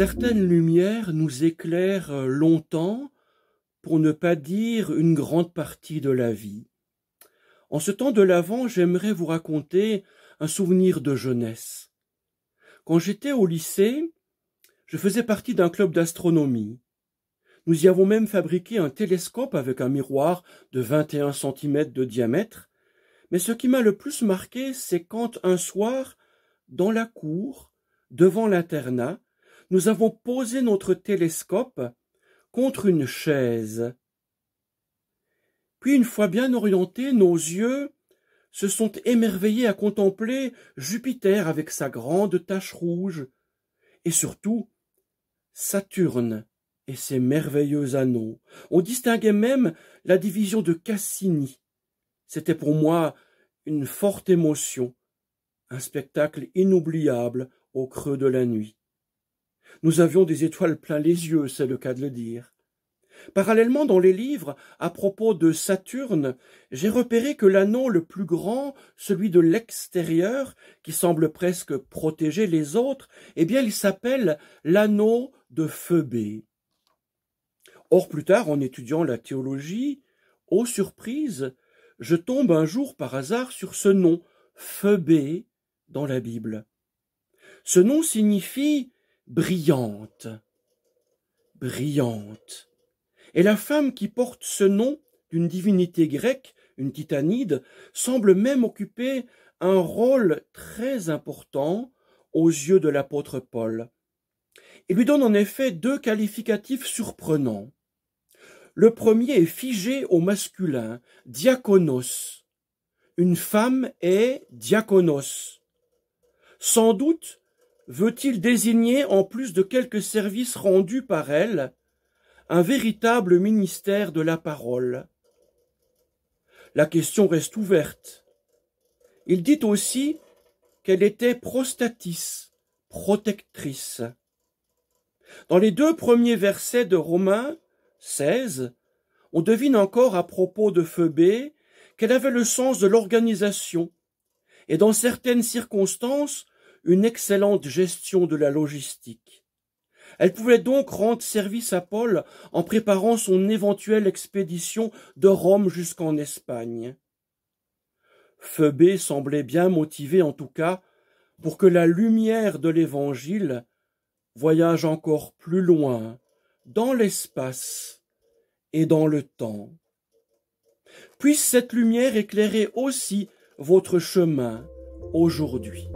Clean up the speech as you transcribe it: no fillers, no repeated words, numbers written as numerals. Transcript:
Certaines lumières nous éclairent longtemps, pour ne pas dire une grande partie de la vie. En ce temps de l'Avent, j'aimerais vous raconter un souvenir de jeunesse. Quand j'étais au lycée, je faisais partie d'un club d'astronomie. Nous y avons même fabriqué un télescope avec un miroir de 21 centimètres de diamètre. Mais ce qui m'a le plus marqué, c'est quand un soir, dans la cour, devant l'internat, nous avons posé notre télescope contre une chaise. Puis, une fois bien orientés, nos yeux se sont émerveillés à contempler Jupiter avec sa grande tache rouge, et surtout Saturne et ses merveilleux anneaux. On distinguait même la division de Cassini. C'était pour moi une forte émotion, un spectacle inoubliable au creux de la nuit. Nous avions des étoiles plein les yeux, c'est le cas de le dire. Parallèlement, dans les livres, à propos de Saturne, j'ai repéré que l'anneau le plus grand, celui de l'extérieur, qui semble presque protéger les autres, eh bien, il s'appelle l'anneau de Phœbé. Or, plus tard, en étudiant la théologie, ô surprise, je tombe un jour par hasard sur ce nom, Phœbé, dans la Bible. Ce nom signifie brillante, brillante. Et la femme qui porte ce nom d'une divinité grecque, une titanide, semble même occuper un rôle très important aux yeux de l'apôtre Paul. Il lui donne en effet deux qualificatifs surprenants. Le premier est figé au masculin, diakonos. Une femme est diakonos. Sans doute veut-il désigner, en plus de quelques services rendus par elle, un véritable ministère de la parole. La question reste ouverte. Il dit aussi qu'elle était prostatis, protectrice. Dans les deux premiers versets de Romains 16, on devine encore à propos de Phœbé qu'elle avait le sens de l'organisation et dans certaines circonstances une excellente gestion de la logistique. Elle pouvait donc rendre service à Paul en préparant son éventuelle expédition de Rome jusqu'en Espagne. Phœbé semblait bien motivée en tout cas pour que la lumière de l'Évangile voyage encore plus loin, dans l'espace et dans le temps. Puisse cette lumière éclairer aussi votre chemin aujourd'hui.